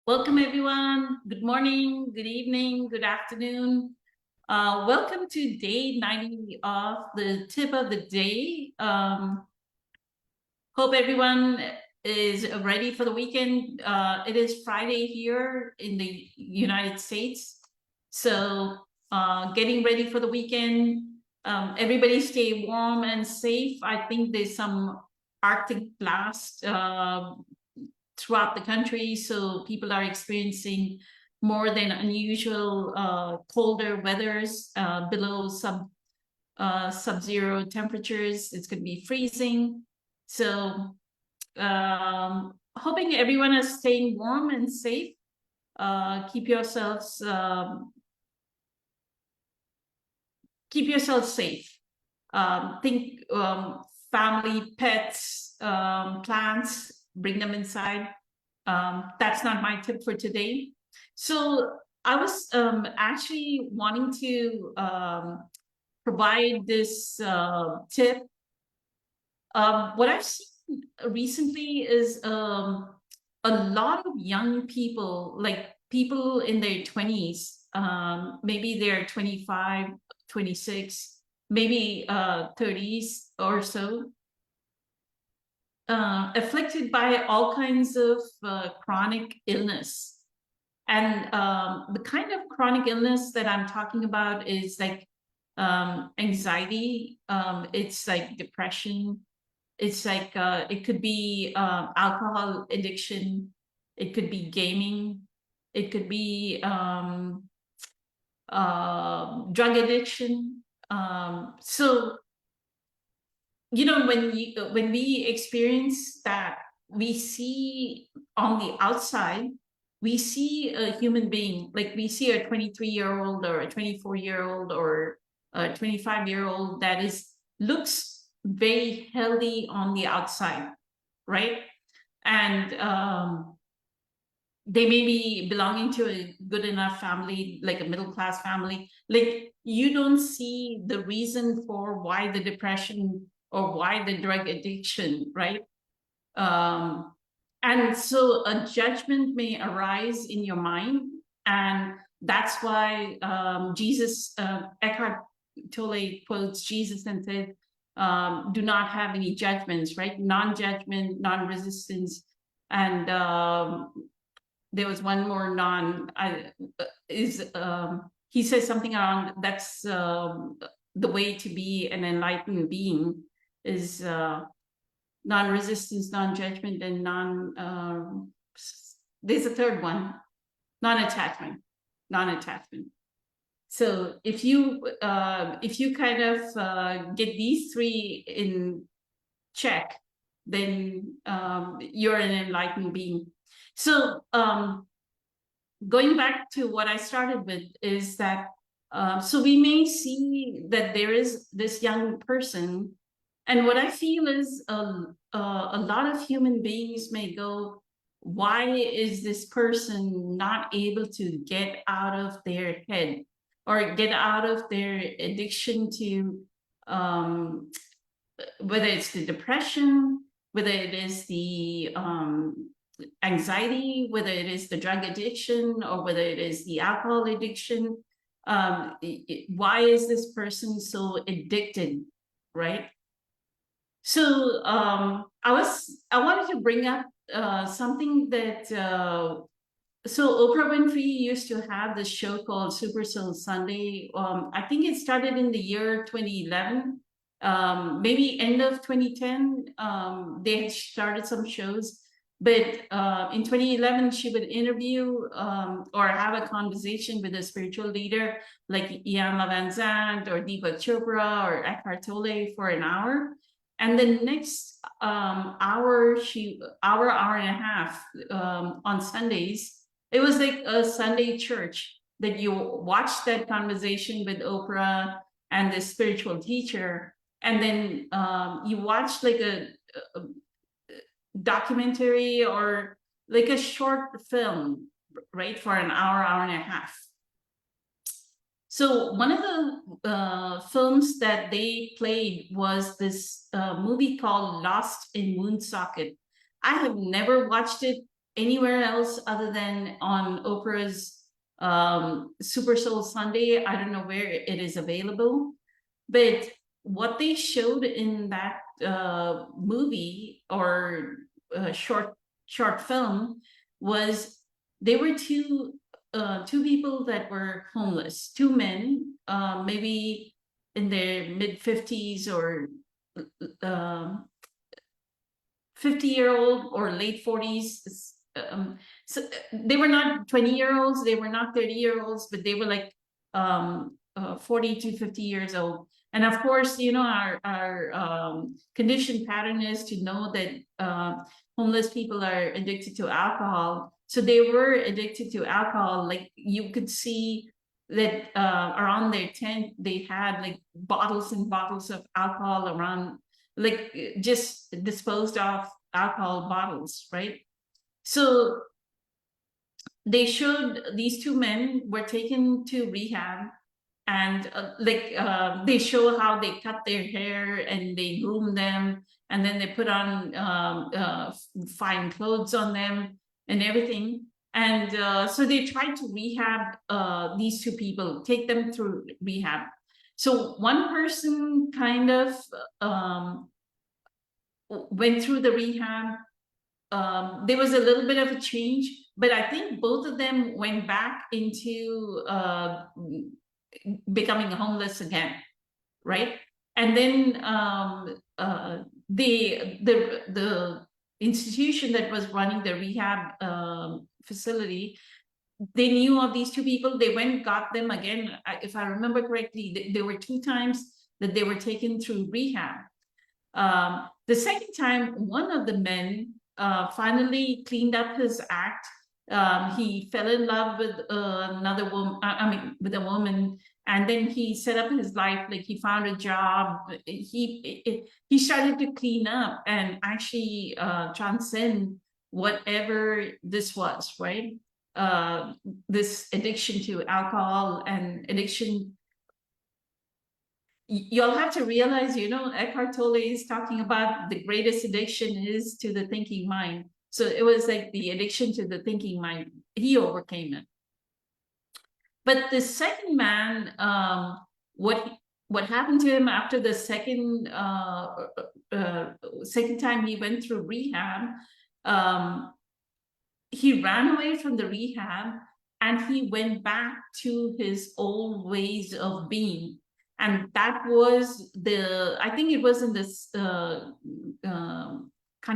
Welcome, everyone. Good morning, good evening, good afternoon. Welcome to day 90 of the tip of the day. Hope everyone is ready for the weekend. It is Friday here in the United States. So getting ready for the weekend. Everybody stay warm and safe. I think there's some Arctic blast throughout the country. So people are experiencing more than unusual colder weathers below sub-zero temperatures. It's going to be freezing. So hoping everyone is staying warm and safe. Keep yourselves safe. Think family, pets, plants, bring them inside. That's not my tip for today. So I was actually wanting to provide this tip. What I've seen recently is a lot of young people, like people in their 20s, maybe they're 25, 26, maybe 30s or so, afflicted by all kinds of chronic illness. And the kind of chronic illness that I'm talking about is like anxiety. It's like depression. It's like it could be alcohol addiction. It could be gaming. It could be drug addiction. So when we experience that, we see on the outside, we see a human being, like we see a 23-year-old or a 24-year-old or a 25-year-old that looks very healthy on the outside, right? And they may be belonging to a good enough family, like a middle class family. Like you don't see the reason for why the depression or why the drug addiction, right? Um, and so a judgment may arise in your mind. And that's why Eckhart Tolle quotes Jesus and said, do not have any judgments, right? Non-judgment, non-resistance. And there was one more he says something around that's the way to be an enlightened being is non-resistance, non-judgment, and there's a third one, non-attachment. So if you kind of get these three in check, then you're an enlightened being. So going back to what I started with is that so we may see that there is this young person, and what I feel is a lot of human beings may go, why is this person not able to get out of their head or get out of their addiction to whether it's the depression, whether it is the anxiety, whether it is the drug addiction, or whether it is the alcohol addiction. Why is this person so addicted, right? So I wanted to bring up something that so Oprah Winfrey used to have this show called Super Soul Sunday. I think it started in the year 2011, maybe end of 2010. They had started some shows, but in 2011 she would interview or have a conversation with a spiritual leader like Iyanla Vanzant or Deepak Chopra or Eckhart Tolle for an hour. And the next hour and a half on Sundays, it was like a Sunday church that you watch that conversation with Oprah and the spiritual teacher, and then you watch like a documentary or like a short film, right, for an hour and a half. So one of the films that they played was this movie called Lost in Woonsocket. I have never watched it. anywhere else other than on Oprah's Super Soul Sunday. I don't know where it is available, but what they showed in that movie or short film was they were two people that were homeless, two men, maybe in their mid-50s or 50-year-old or late 40s. So they were not 20-year-olds, they were not 30-year-olds, but they were like 40 to 50 years old. And of course, you know, our condition pattern is to know that homeless people are addicted to alcohol. So they were addicted to alcohol. Like you could see that around their tent, they had like bottles and bottles of alcohol around, like just disposed of alcohol bottles, right? So they showed these two men were taken to rehab, and they show how they cut their hair and they groom them, and then they put on fine clothes on them and everything. And so they tried to rehab these two people, take them through rehab. So one person kind of went through the rehab. There was a little bit of a change, but I think both of them went back into becoming homeless again, right? And then the institution that was running the rehab facility, they knew of these two people. They went, got them again. If I remember correctly, there were 2 times that they were taken through rehab. The second time, one of the men finally cleaned up his act. He fell in love with another woman, with a woman, and then he set up his life. Like he found a job. He started to clean up and actually transcend whatever this was, right? This addiction to alcohol and addiction. You'll have to realize, you know, Eckhart Tolle is talking about the greatest addiction is to the thinking mind. So it was like the addiction to the thinking mind. He overcame it. But the second man, what happened to him after the second time he went through rehab, he ran away from the rehab and he went back to his old ways of being. And that was I think it was in this kind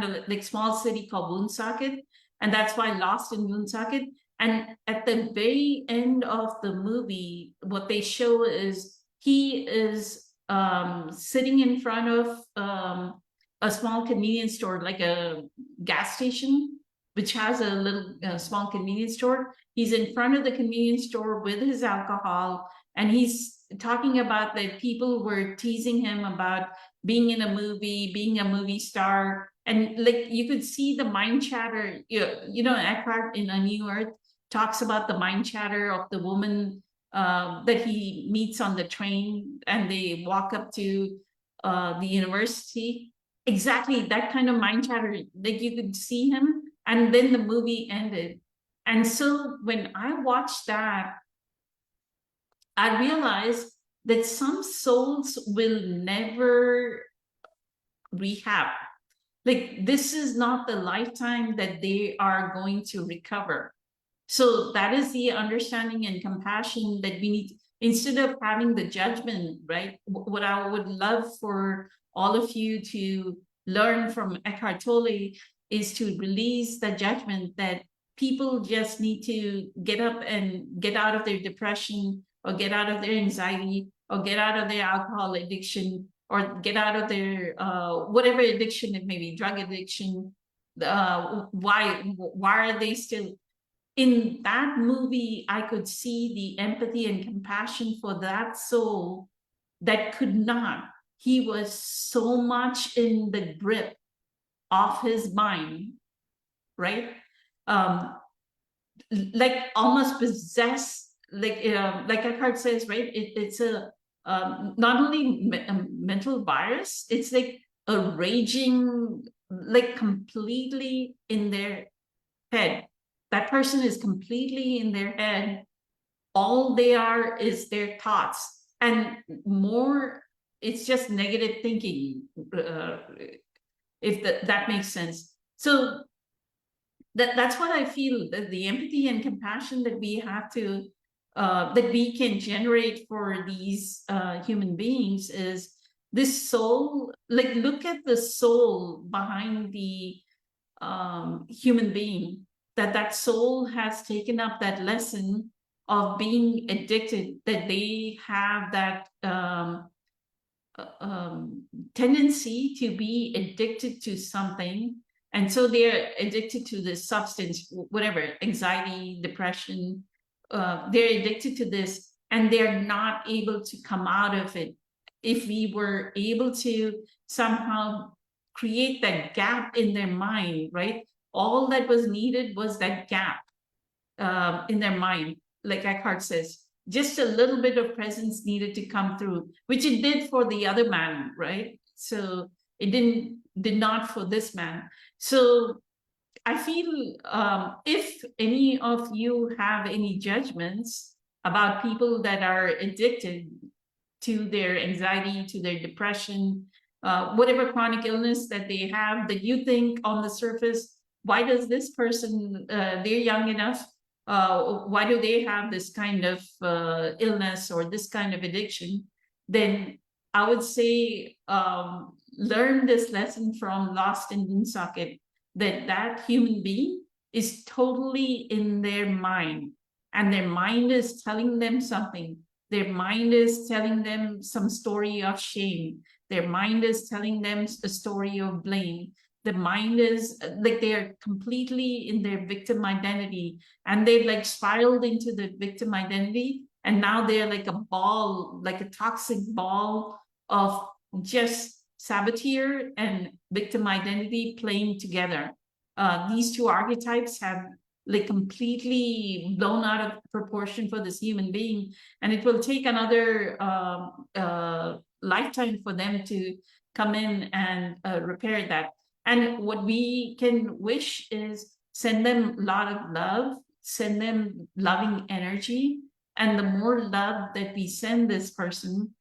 of like small city called Woonsocket. And that's why Lost in Woonsocket. And at the very end of the movie, what they show is he is sitting in front of a small convenience store, like a gas station, which has a little small convenience store. He's in front of the convenience store with his alcohol, and he's talking about that people were teasing him about being in a movie, being a movie star. And like you could see the mind chatter, you know, Eckhart in A New Earth talks about the mind chatter of the woman that he meets on the train, and they walk up to the university. Exactly that kind of mind chatter, like you could see him. And then the movie ended. And so when I watched that, I realized that some souls will never rehab. Like this is not the lifetime that they are going to recover. So that is the understanding and compassion that we need, instead of having the judgment, right? What I would love for all of you to learn from Eckhart Tolle is to release the judgment that people just need to get up and get out of their depression, or get out of their anxiety, or get out of their alcohol addiction, or get out of their whatever addiction it may be, drug addiction. Why are they still in that movie? I could see the empathy and compassion for that soul that could not. He was so much in the grip of his mind, right? Like almost possessed, like Eckhart says, right? It's a not only a mental virus, it's like a raging, like completely in their head. That person is completely in their head. All they are is their thoughts, and more, it's just negative thinking, if that makes sense. So that's what I feel, that the empathy and compassion that we have to that we can generate for these human beings is this soul. Like, look at the soul behind the human being, that soul has taken up that lesson of being addicted, that they have that tendency to be addicted to something. And so they're addicted to this substance, whatever, anxiety, depression. They're addicted to this, and they're not able to come out of it. If we were able to somehow create that gap in their mind, right? All that was needed was that gap in their mind. Like Eckhart says, just a little bit of presence needed to come through, which it did for the other man, right? So it did not for this man. So I feel, if any of you have any judgments about people that are addicted to their anxiety, to their depression, whatever chronic illness that they have, that you think on the surface, why does this person, they're young enough, why do they have this kind of illness or this kind of addiction? Then I would say, learn this lesson from Lost in Woonsocket, that human being is totally in their mind, and their mind is telling them something. Their mind is telling them some story of shame. Their mind is telling them a story of blame. The mind is like, they're completely in their victim identity, and they've like spiraled into the victim identity, and now they're like a ball, like a toxic ball of just saboteur and victim identity playing together. These two archetypes have like completely blown out of proportion for this human being, and it will take another lifetime for them to come in and repair that. And what we can wish is send them a lot of love, send them loving energy. And the more love that we send this person,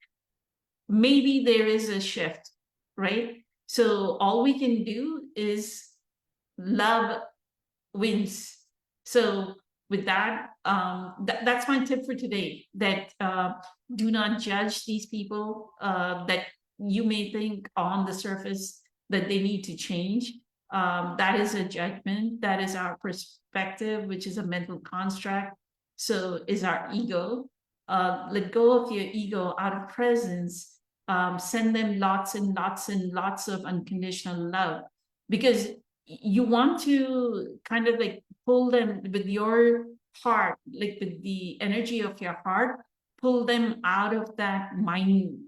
maybe there is a shift, right? So all we can do is love wins. So with that, that's my tip for today, that do not judge these people that you may think on the surface that they need to change. That is a judgment. That is our perspective, which is a mental construct. So is our ego. Let go of your ego out of presence. Send them lots and lots and lots of unconditional love, because you want to kind of like pull them with your heart, like with the energy of your heart, pull them out of that mind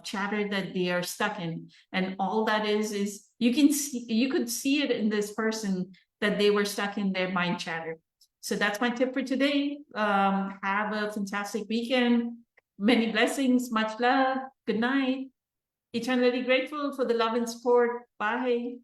chatter that they are stuck in. And all that is you could see it in this person, that they were stuck in their mind chatter. So that's my tip for today. Have a fantastic weekend. Many blessings, much love. Good night. Eternally grateful for the love and support. Bye.